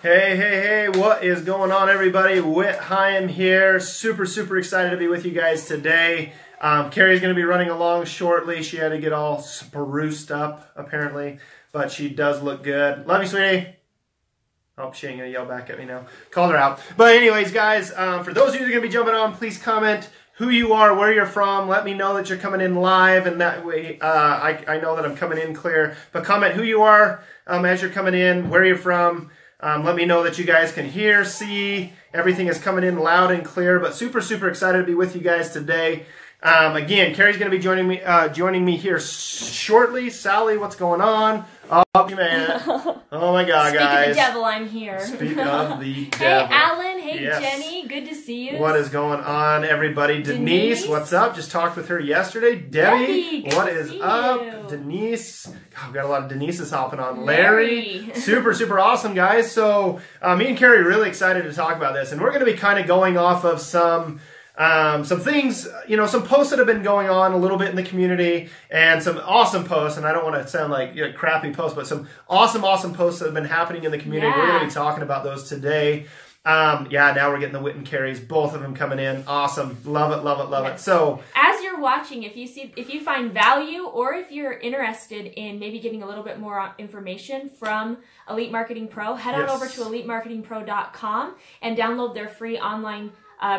Hey, what is going on, everybody? Whit Chaim here. Super excited to be with you guys today. Cari's going to be running along shortly. She had to get all spruced up, apparently, but she does look good. Love you, sweetie. Oh, she ain't going to yell back at me now. Called her out. But anyways, guys, for those of you that are going to be jumping on, please comment who you are, where you're from. Let me know that you're coming in live, and that way I know that I'm coming in clear. But comment who you are as you're coming in, where you're from. Let me know that you guys can hear, see, everything is coming in loud and clear. But super excited to be with you guys today. Again, Cari's going to be joining me here shortly. Sally, what's going on? Oh, man. Oh, my God, guys. Speak of the devil, I'm here. Speak of the devil. Hey, Alan. Hey, yes. Jenny. Good to see you. What is going on, everybody? Denise, what's up? Just talked with her yesterday. Debbie, what is up? You. Denise. God, we've got a lot of Denises hopping on. Larry. Super awesome, guys. So me and Cari are really excited to talk about this. And we're going to be kind of going off of some things, some posts that have been going on a little bit in the community, and some awesome posts, and I don't want to sound like crappy posts, but some awesome posts that have been happening in the community. Yeah. We're going to be talking about those today. Now we're getting the Whit and Caris, both of them coming in. Awesome. Love it. So as you're watching, if you find value, or if you're interested in maybe getting a little bit more information from Elite Marketing Pro, head on over to elitemarketingpro.com and download their free online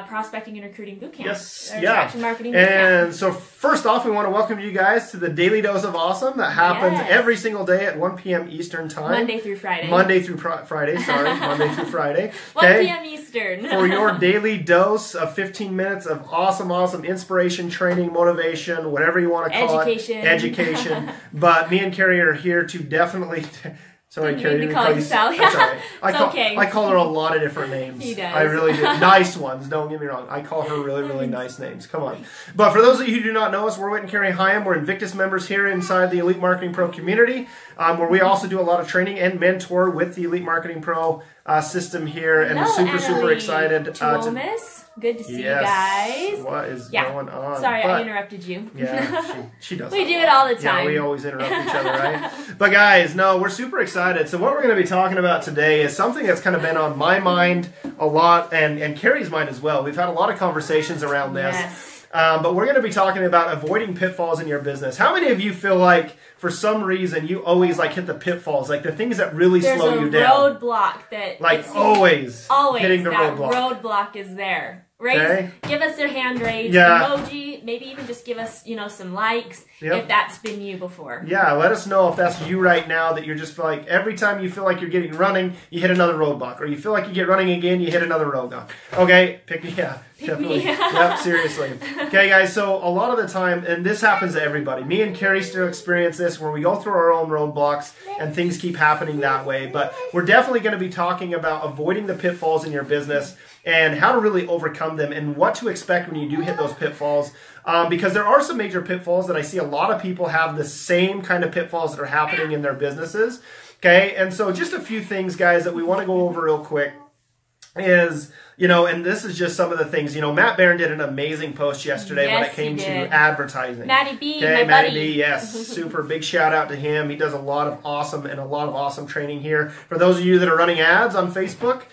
prospecting and recruiting bootcamp. Yes, marketing and bootcamp. So first off, we want to welcome you guys to the Daily Dose of Awesome that happens every single day at 1 p.m. Eastern Time. Monday through Friday. Monday through Friday. 1 p.m. Eastern. For your daily dose of 15 minutes of awesome inspiration, training, motivation, whatever you want to call it. Education. But me and Cari are here to definitely... Sorry, Cari. Call you Sally. That's all right. Okay. I call her a lot of different names. He does. I really do. Nice ones. Don't get me wrong. I call her really nice names. Come on. But for those of you who do not know us, we're Whit and Cari Chaim. We're Invictus members here inside the Elite Marketing Pro community, where we also do a lot of training and mentor with the Elite Marketing Pro system here. And we're super excited. Good to see you guys. What is going on? Sorry, I interrupted you. Yeah, she does. We do it all the time. Yeah, we always interrupt each other, right? But guys, no, we're super excited. So what we're going to be talking about today is something that's kind of been on my mind a lot, and Cari's mind as well. We've had a lot of conversations around this. Yes. But we're going to be talking about avoiding pitfalls in your business. How many of you feel like, for some reason, you always hit the pitfalls, like the things that really slow you down? There's a roadblock that... always hitting the roadblock. Roadblock is there. Give us your hand raised, emoji, maybe even just give us, some likes if that's been you before. Yeah, let us know if that's you right now, that you're just like, every time you feel like you're getting running, you hit another roadblock. Or you feel like you get running again, you hit another roadblock. Okay? Definitely. Yep, seriously. Okay, guys, so a lot of the time, and this happens to everybody. Me and Cari still experience this, where we go through our own roadblocks, and things keep happening that way. But we're definitely going to be talking about avoiding the pitfalls in your business, and how to really overcome them, and what to expect when you do hit those pitfalls. Because there are some major pitfalls that I see a lot of people have the same kind of pitfalls that are happening in their businesses. Okay, and so just a few things, guys, that we want to go over real quick is... and this is just some of the things. Matt Barron did an amazing post yesterday when it came to advertising. Matty B, my Matty buddy. B, yes. Super big shout out to him. He does a lot of awesome training here. For those of you that are running ads on Facebook,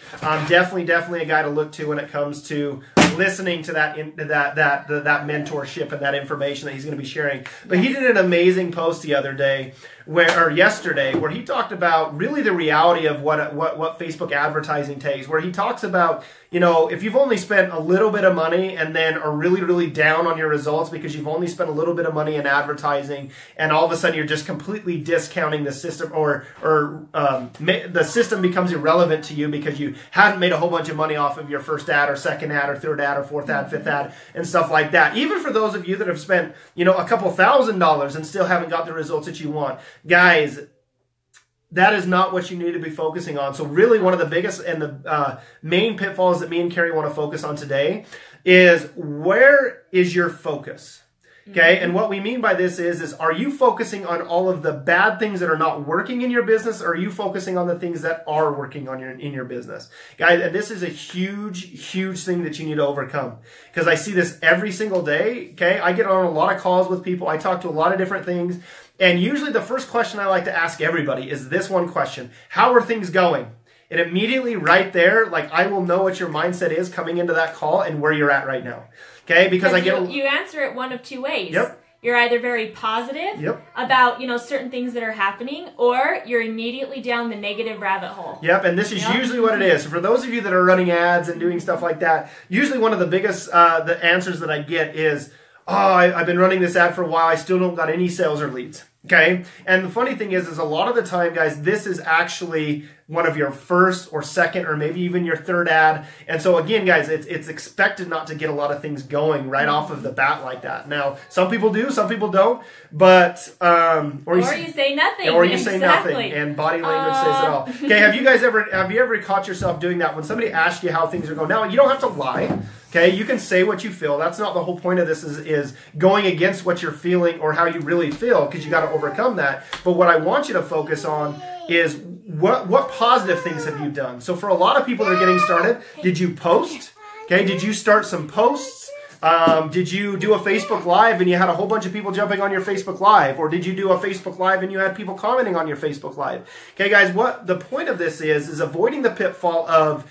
definitely a guy to look to when it comes to listening to that mentorship and that information that he's going to be sharing. But he did an amazing post yesterday where he talked about really the reality of what Facebook advertising takes, where he talks about, if you've only spent a little bit of money and then are really down on your results because you've only spent a little bit of money in advertising, and all of a sudden you're just completely discounting the system, or the system becomes irrelevant to you because you hadn't made a whole bunch of money off of your first ad or second ad or third ad or fourth ad, fifth ad, and stuff like that. Even for those of you that have spent, a couple $1,000s and still haven't got the results that you want. Guys, that is not what you need to be focusing on. So really one of the biggest and the main pitfalls that me and Cari want to focus on today is, where is your focus? Okay, and what we mean by this is are you focusing on all of the bad things that are not working in your business, or are you focusing on the things that are working in your business? Guys, and this is a huge thing that you need to overcome, because I see this every single day. Okay, I get on a lot of calls with people. I talk to a lot of different things. And usually the first question I like to ask everybody is this one question: how are things going? And immediately right there, like I will know what your mindset is coming into that call and where you're at right now. Okay? Because you answer it one of two ways. Yep. You're either very positive about, certain things that are happening, or you're immediately down the negative rabbit hole. Yep, and this is usually what it is. So for those of you that are running ads and doing stuff like that, usually one of the biggest the answers that I get is, I've been running this ad for a while, I still don't got any sales or leads. Okay? And the funny thing is a lot of the time, guys, this is actually one of your first or second or maybe even your third ad. And so again, guys, it's expected not to get a lot of things going right off of the bat like that. Now, some people do, some people don't, but or you say nothing. Or you say nothing, and body language says it all. Okay, have you ever caught yourself doing that when somebody asks you how things are going? Now, you don't have to lie. Okay, you can say what you feel. That's not the whole point of this is going against what you're feeling or how you really feel, because you got to overcome that. But what I want you to focus on is what positive things have you done? So for a lot of people that are getting started, did you post? Okay, did you start some posts? Did you do a Facebook Live and you had a whole bunch of people jumping on your Facebook Live? Or did you do a Facebook Live and you had people commenting on your Facebook Live? Okay, guys, what the point of this is avoiding the pitfall of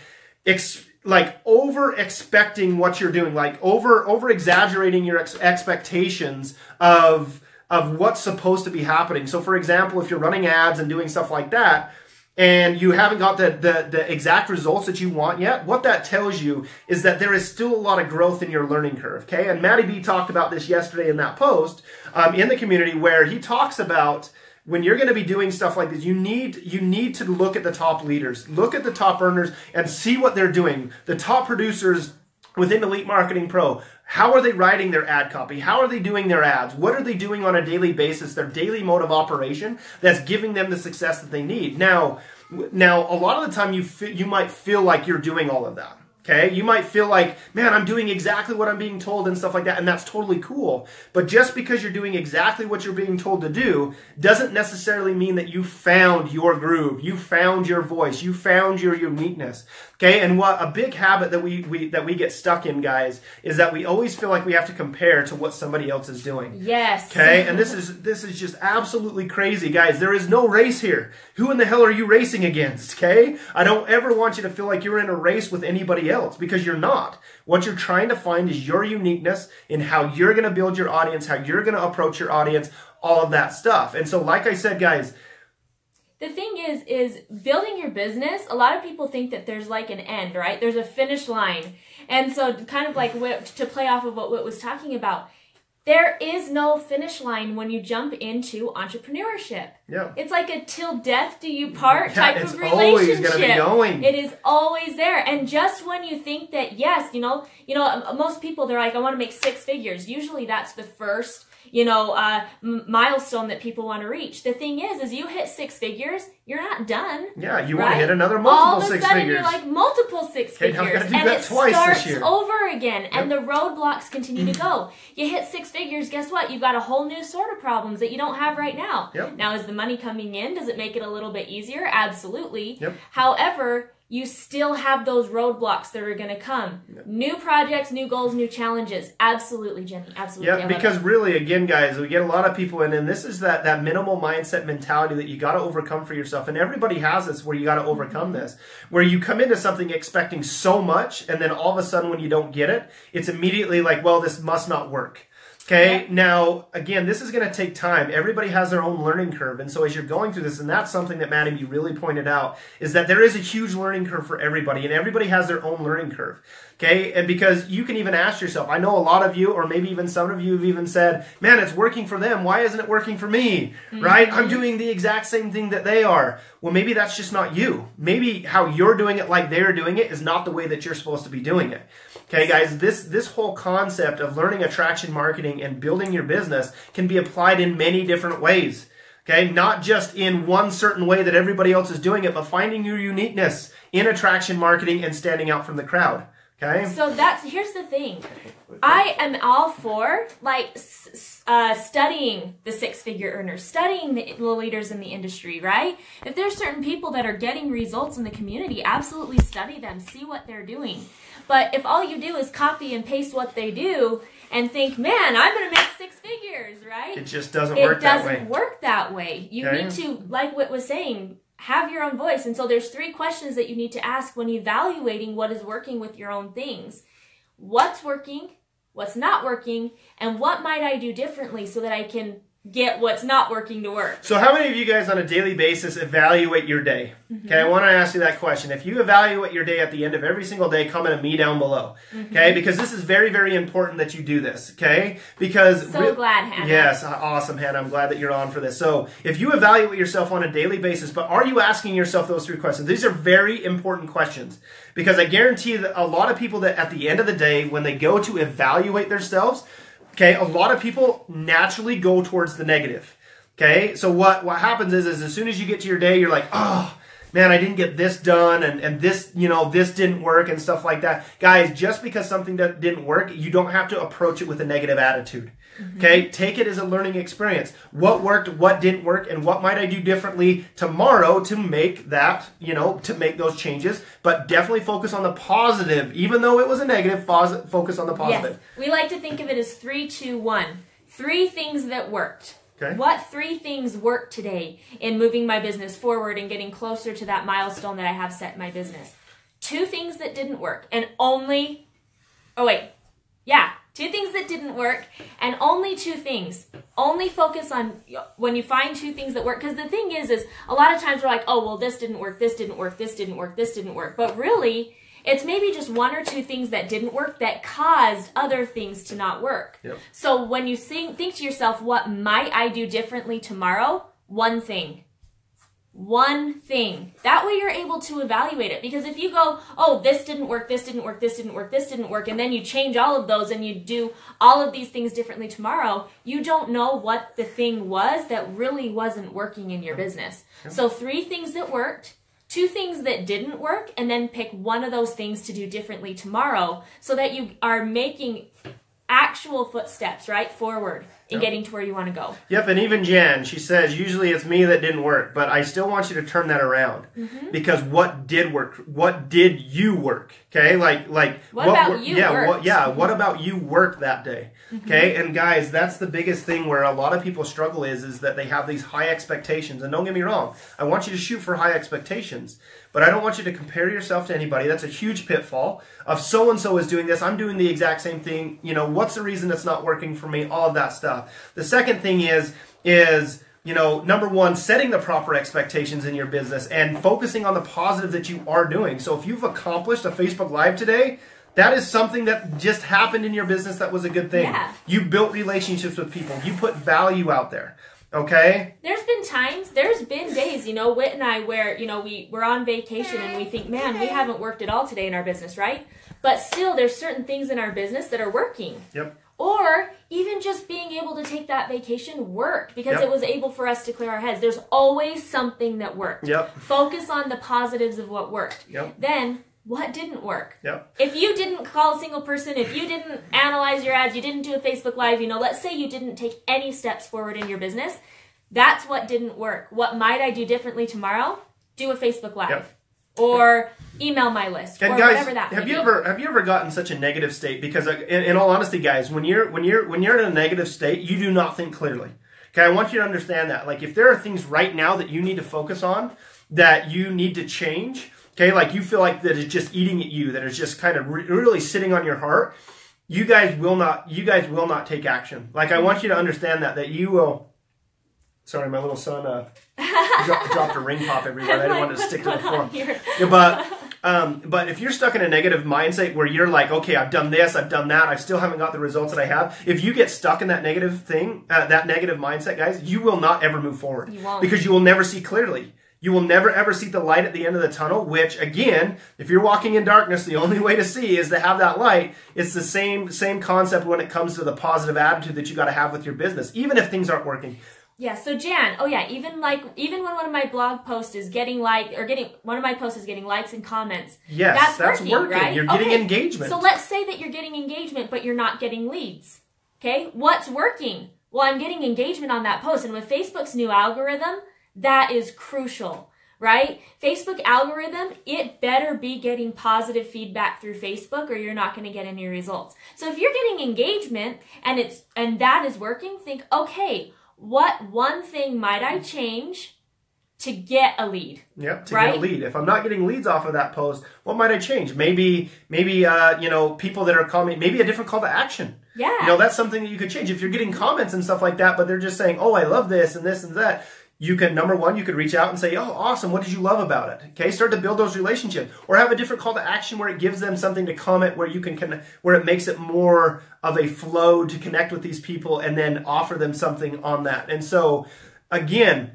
over expecting what you're doing, like over exaggerating your expectations of what's supposed to be happening. So for example, if you're running ads and doing stuff like that, and you haven't got the exact results that you want yet, what that tells you is that there is still a lot of growth in your learning curve, okay? And Matty B talked about this yesterday in that post in the community, where he talks about when you're going to be doing stuff like this, you need to look at the top leaders, look at the top earners, and see what they're doing. The top producers within Elite Marketing Pro, how are they writing their ad copy? How are they doing their ads? What are they doing on a daily basis, their daily mode of operation that's giving them the success that they need? Now a lot of the time you might feel like you're doing all of that. Okay, you might feel like, man, I'm doing exactly what I'm being told and stuff like that, and that's totally cool. But just because you're doing exactly what you're being told to do doesn't necessarily mean that you found your groove, you found your voice, you found your uniqueness. Okay, and what a big habit that we get stuck in, guys, is that we always feel like we have to compare to what somebody else is doing. Yes. Okay, and this is just absolutely crazy, guys. There is no race here. Who in the hell are you racing against? Okay, I don't ever want you to feel like you're in a race with anybody else, because you're not. What you're trying to find is your uniqueness in how you're going to build your audience, how you're going to approach your audience, all of that stuff. And so, like I said, guys, the thing is building your business, a lot of people think that there's like an end, right? There's a finish line. And so kind of like to play off of what Whit was talking about, there is no finish line when you jump into entrepreneurship. Yeah. It's like a till death do you part type of relationship. It's always going to be going. It is always there. And just when you think that, yes, most people, they're like, I want to make 6 figures. Usually that's the first milestone that people want to reach. The thing is you hit 6 figures, you're not done. Yeah, you want to hit another multiple 6 figures. All of a sudden, you're like multiple 6 figures, and it starts over again, and the roadblocks continue to go. You hit 6 figures, guess what? You've got a whole new sort of problems that you don't have right now. Yep. Now, is the money coming in? Does it make it a little bit easier? Absolutely. Yep. However, you still have those roadblocks that are going to come. Yep. New projects, new goals, new challenges. Absolutely, Jenny. Absolutely. Yeah, because really, again, guys, we get a lot of people in, and this is that minimal mindset mentality that you got to overcome for yourself. And everybody has this where you got to overcome this, where you come into something expecting so much, and then all of a sudden when you don't get it, it's immediately like, well, this must not work. Okay, now, again, this is going to take time. Everybody has their own learning curve. And so as you're going through this, and that's something that Matty B really pointed out, is that there is a huge learning curve for everybody, and everybody has their own learning curve. Okay, and because you can even ask yourself, I know a lot of you, or maybe even some of you have even said, man, it's working for them. Why isn't it working for me? Mm-hmm. Right? I'm doing the exact same thing that they are. Well, maybe that's just not you. Maybe how you're doing it like they're doing it is not the way that you're supposed to be doing it. Okay, guys, this whole concept of learning attraction marketing and building your business can be applied in many different ways. Okay, not just in one certain way that everybody else is doing it, but finding your uniqueness in attraction marketing and standing out from the crowd. Okay. So here's the thing. I am all for studying the 6-figure earners, studying the leaders in the industry, right? If there's certain people that are getting results in the community, absolutely study them, see what they're doing. But if all you do is copy and paste what they do and think, man, I'm going to make 6 figures, right? It just doesn't work that way. It doesn't work that way. You need to, like Whit was saying, have your own voice. And so there's 3 questions that you need to ask when evaluating what is working with your own things. What's working, what's not working, and what might I do differently so that I can get what's not working to work. So how many of you guys on a daily basis evaluate your day? Okay, I want to ask you that question. If you evaluate your day at the end of every single day, comment a me down below. Okay, because this is very, very important that you do this. Okay, because so glad, Hannah. Yes, awesome, Hannah. I'm glad that you're on for this. So if you evaluate yourself on a daily basis, but are you asking yourself those 3 questions? These are very important questions, because I guarantee that a lot of people that at the end of the day, when they go to evaluate themselves, okay, a lot of people naturally go towards the negative. Okay, so what happens is as soon as you get to your day, you're like, oh, man, I didn't get this done, and this, this didn't work and stuff like that. Guys, just because something didn't work, you don't have to approach it with a negative attitude. Okay, take it as a learning experience. What worked, what didn't work, and what might I do differently tomorrow to make that, to make those changes. But definitely focus on the positive. Even though it was a negative, focus on the positive. Yes, we like to think of it as 3, 2, 1. 3 things that worked. Okay. What 3 things worked today in moving my business forward and getting closer to that milestone that I have set in my business? 2 things that didn't work, and only, 2 things that didn't work, and only 2 things. Only focus on when you find 2 things that work. Because the thing is a lot of times we're like, oh, well, this didn't work, this didn't work, this didn't work, this didn't work. But really, it's maybe just 1 or 2 things that didn't work that caused other things to not work. Yep. So when you think to yourself, what might I do differently tomorrow? 1 thing. 1 thing. That way you're able to evaluate it. Because if you go, oh, this didn't work, this didn't work, this didn't work, this didn't work, and then you change all of those and you do all of these things differently tomorrow, you don't know what the thing was that really wasn't working in your business. So 3 things that worked, 2 things that didn't work, and then pick 1 of those things to do differently tomorrow so that you are making actual footsteps, right, forward in getting to where you want to go. Yep, and even Jan, she says, usually it's me that didn't work, but I still want you to turn that around. Because what did work? What did you work? Okay, like what about you worked? What about you worked that day? Okay, and guys, that's the biggest thing where a lot of people struggle is that they have these high expectations. And don't get me wrong, I want you to shoot for high expectations, but I don't want you to compare yourself to anybody. That's a huge pitfall of so-and-so is doing this, I'm doing the exact same thing. What's the reason it's not working for me? All of that stuff. The second thing is number 1, setting the proper expectations in your business and focusing on the positive that you are doing. So if you've accomplished a Facebook Live today, that is something that just happened in your business that was a good thing. Yeah. You built relationships with people. You put value out there. Okay? There's been days, Whit and I, where, we're on vacation and we think, man, we haven't worked at all today in our business, right? But still, there's certain things in our business that are working. Yep. Or even just being able to take that vacation worked because it was able for us to clear our heads. There's always something that worked. Yep. Focus on the positives of what worked. Yep. Then, what didn't work? Yep. If you didn't call a single person, if you didn't analyze your ads, you didn't do a Facebook Live, let's say you didn't take any steps forward in your business, that's what didn't work. What might I do differently tomorrow? Do a Facebook Live. Yep. Or email my list, and or guys, whatever that may be. Have you ever gotten such a negative state? Because in all honesty, guys, when you're in a negative state, you do not think clearly. Okay, I want you to understand that. Like if there are things right now that you need to focus on, that you need to change, okay, like you feel like that is just eating at you, that is just kind of really sitting on your heart, you guys will not take action. Like I want you to understand that you will. Sorry, my little son dropped a ring pop everywhere. I didn't want it to stick to the floor. Yeah, but if you're stuck in a negative mindset where you're like, okay, I've done this, I've done that, I still haven't got the results that I have. If you get stuck in that negative thing, that negative mindset, guys, you will not ever move forward. You won't. Because you will never see clearly. You will never ever see the light at the end of the tunnel, which again, if you're walking in darkness, the only way to see is to have that light. It's the same concept when it comes to the positive attitude that you got to have with your business, even if things aren't working. Yeah, so Jan, even when one of my blog posts is getting likes and comments. Yes, that's working. Right? You're getting engagement. So let's say that you're getting engagement, but you're not getting leads. Okay, what's working? Well, I'm getting engagement on that post, and with Facebook's new algorithm, that is crucial, right? Facebook algorithm, it better be getting positive feedback through Facebook, or you're not going to get any results. So if you're getting engagement and that is working, think, okay, what 1 thing might I change to get a lead. Yep, to get a lead. If I'm not getting leads off of that post, what might I change? Maybe you know, people that are commenting, maybe a different call to action. Yeah. You know, that's something that you could change. If you're getting comments and stuff like that, but they're just saying, oh, I love this and this and that, you can, number one, you could reach out and say, oh, awesome, what did you love about it? Okay, start to build those relationships. Or have a different call to action where it gives them something to comment, where you can where it makes it more of a flow to connect with these people and then offer them something on that. And so, again,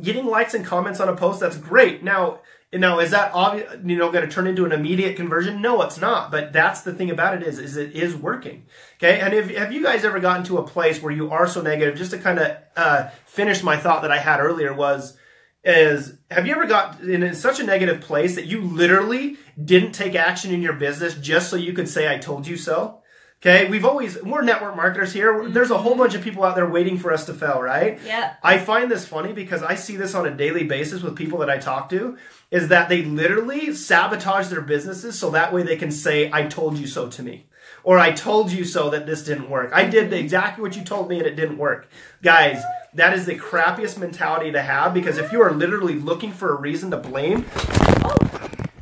getting likes and comments on a post, that's great. Now is that obvious, you know, going to turn into an immediate conversion? No, it's not. But that's the thing about it is it is working. Okay, and have you guys ever gotten to a place where you are so negative? Just to kind of finish my thought that I had earlier have you ever got in such a negative place that you literally didn't take action in your business just so you could say, I told you so? Okay, we're network marketers here. There's a whole bunch of people out there waiting for us to fail, right? Yeah. I find this funny because I see this on a daily basis with people that I talk to, is that they literally sabotage their businesses so that way they can say, I told you so to me. Or I told you so that this didn't work. I did exactly what you told me and it didn't work. Guys, that is the crappiest mentality to have, because if you are literally looking for a reason to blame.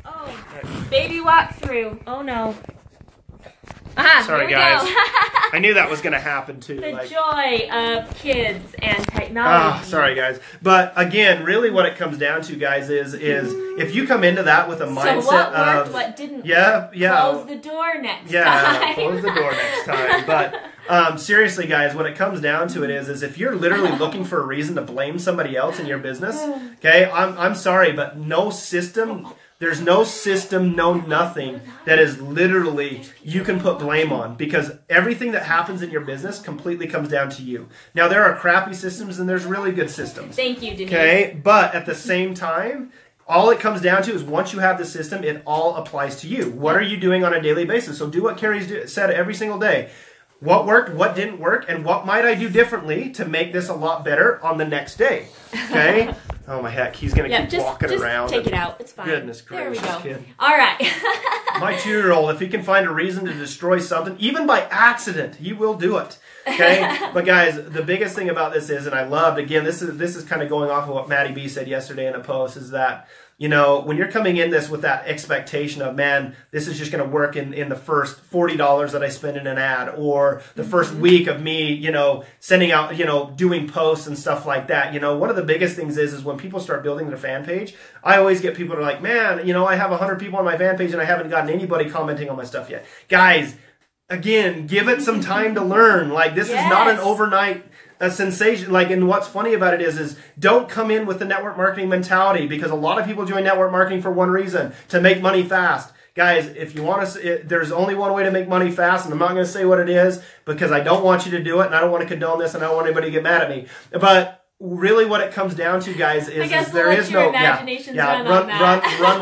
Oh, baby walk through. Oh no. Sorry, guys. I knew that was going to happen too. The joy of kids and technology. Sorry, guys. But again, really what it comes down to, guys, is if you come into that with a mindset so what worked, of what didn't yeah, close the door next time. Close the door next time. But seriously, guys, what it comes down to is if you're literally looking for a reason to blame somebody else in your business, okay, I'm sorry, but no system. There's no system, no nothing that is literally you can put blame on, because everything that happens in your business completely comes down to you. Now, there are crappy systems and there's really good systems. Thank you, Denise. Okay, but at the same time, all it comes down to is once you have the system, it all applies to you. What are you doing on a daily basis? So do what Cari's said every single day. What worked, what didn't work, and what might I do differently to make this a lot better on the next day? Okay? Oh my heck, he's going to keep walking around. Take it out. It's fine. Goodness gracious, there we go. Kid. All right. My 2-year-old, if he can find a reason to destroy something, even by accident, he will do it. Okay? But guys, the biggest thing about this is, and I loved, again, this is kind of going off of what Maddie B said yesterday in a post, is that, you know, when you're coming in this with that expectation of, man, this is just going to work in the first $40 that I spend in an ad, or the first week of me, you know, sending out, you know, doing posts and stuff like that. You know, one of the biggest things is when people start building their fan page, I always get people that are like, man, you know, I have 100 people on my fan page and I haven't gotten anybody commenting on my stuff yet. Guys, again, give it some time to learn. Like, this is not an overnight a sensation. Like, and what's funny about it is don't come in with the network marketing mentality, because a lot of people join network marketing for one reason: to make money fast. Guys, if you want to, there's only one way to make money fast, and I'm not going to say what it is because I don't want you to do it, and I don't want to condone this, and I don't want anybody to get mad at me. But really what it comes down to, guys, is there is no run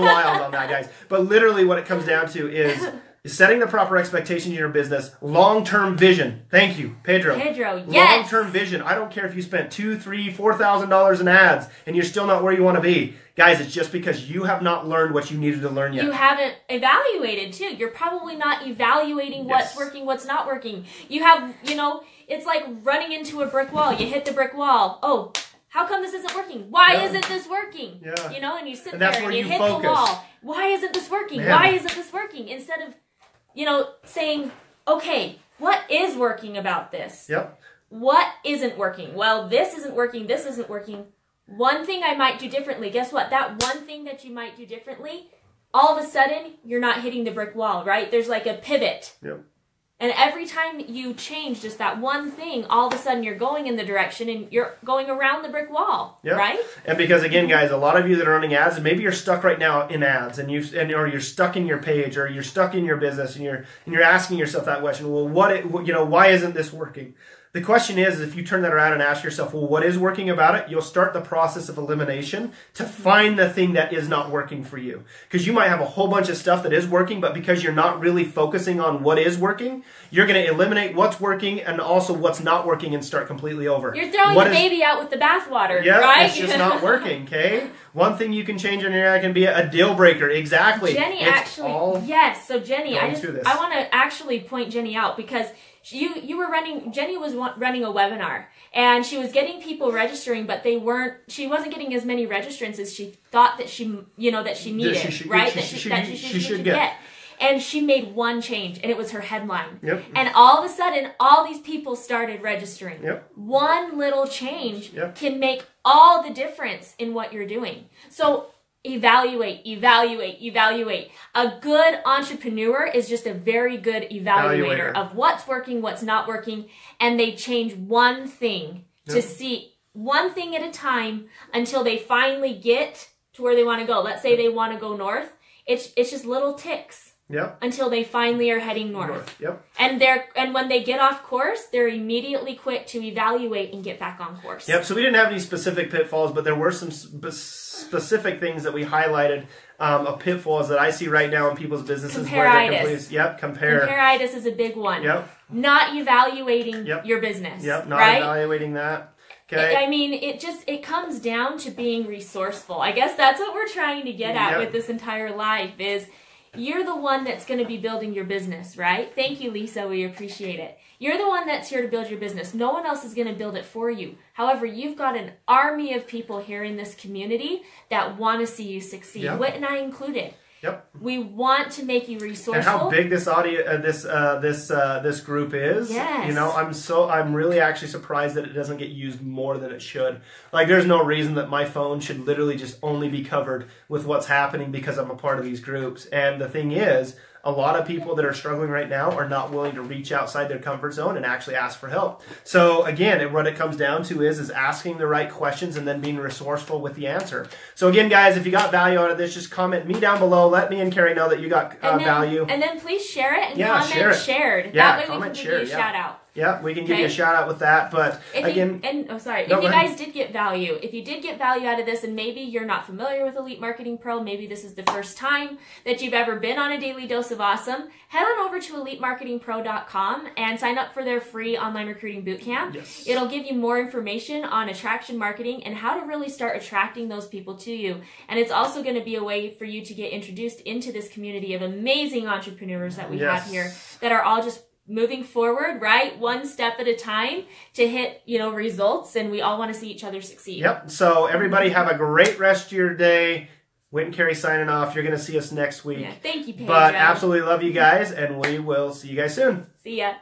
wild on that, guys. But literally what it comes down to is setting the proper expectations in your business, long-term vision. Thank you, Pedro. Yes. Long-term vision. I don't care if you spent $2,000, $3,000, $4,000 in ads and you're still not where you want to be. Guys, it's just because you have not learned what you needed to learn yet. You haven't evaluated, too. You're probably not evaluating what's working, what's not working. You have, you know, it's like running into a brick wall. You hit the brick wall. Oh, how come this isn't working? Why isn't this working? Yeah. You know, and you sit and there and you hit the wall. Why isn't this working? Man. Why isn't this working? Instead of, you know, saying, okay, what is working about this? Yep. What isn't working? Well, this isn't working. This isn't working. One thing I might do differently. Guess what? That one thing that you might do differently, all of a sudden, you're not hitting the brick wall, right? There's like a pivot. Yep. And every time you change just that one thing, all of a sudden you're going in the direction and you're going around the brick wall, right? And because again, guys, a lot of you that are running ads, and maybe you're stuck right now in ads, or you're stuck in your page, or you're stuck in your business, and you're asking yourself that question. Well, why isn't this working? The question is, if you turn that around and ask yourself, well, what is working about it? You'll start the process of elimination to find the thing that is not working for you. Because you might have a whole bunch of stuff that is working, but because you're not really focusing on what is working, you're going to eliminate what's working and also what's not working and start completely over. You're throwing the baby out with the bathwater, right? Yeah, it's just not working, okay? One thing you can change in your ad can be a deal breaker. Exactly. Jenny, so Jenny, I want to actually point Jenny out, because You were Jenny was running a webinar, and she was getting people registering, but she wasn't getting as many registrants as she thought that she needed, right? That she should get. And she made one change, and it was her headline. Yep. And all of a sudden, all these people started registering. Yep. One little change can make all the difference in what you're doing. So evaluate. A good entrepreneur is just a very good evaluator of what's working, what's not working, and they change one thing to see one thing at a time until they finally get to where they want to go. Let's say they want to go north. It's just little ticks. Yep. Until they finally are heading north. Yep. And when they get off course, they're immediately quick to evaluate and get back on course. Yep. So we didn't have any specific pitfalls, but there were some specific things that we highlighted of pitfalls that I see right now in people's businesses. Comparitis. Comparitis is a big one. Yep. Not evaluating your business. Yep. Not evaluating that. Okay. I mean, it comes down to being resourceful. I guess that's what we're trying to get at with this entire life is you're the one that's going to be building your business, right? Thank you, Lisa. We appreciate it. You're the one that's here to build your business. No one else is going to build it for you. However, you've got an army of people here in this community that want to see you succeed. Whit and I included. Yep. We want to make you resourceful. And how big this this group is. Yes. You know, I'm really actually surprised that it doesn't get used more than it should. Like, there's no reason that my phone should literally just only be covered with what's happening because I'm a part of these groups. And the thing is, a lot of people that are struggling right now are not willing to reach outside their comfort zone and actually ask for help. So again, what it comes down to is asking the right questions and then being resourceful with the answer. So again, guys, if you got value out of this, just comment me down below. Let me and Cari know that you got value. And then please share it and comment shared. Yeah, that way we can give you a shout out. Yeah, we can give you a shout out with that. But if you guys did get value, if you did get value out of this, and maybe you're not familiar with Elite Marketing Pro, maybe this is the first time that you've ever been on a daily dose of awesome, head on over to elitemarketingpro.com and sign up for their free online recruiting bootcamp. Yes. It'll give you more information on attraction marketing and how to really start attracting those people to you. And it's also going to be a way for you to get introduced into this community of amazing entrepreneurs that we have here that are all just moving forward, right? One step at a time to hit, results, and we all want to see each other succeed. Yep. So everybody have a great rest of your day. Whit and Cari signing off. You're going to see us next week. Yeah. Thank you, Pedro. But absolutely love you guys, and we will see you guys soon. See ya.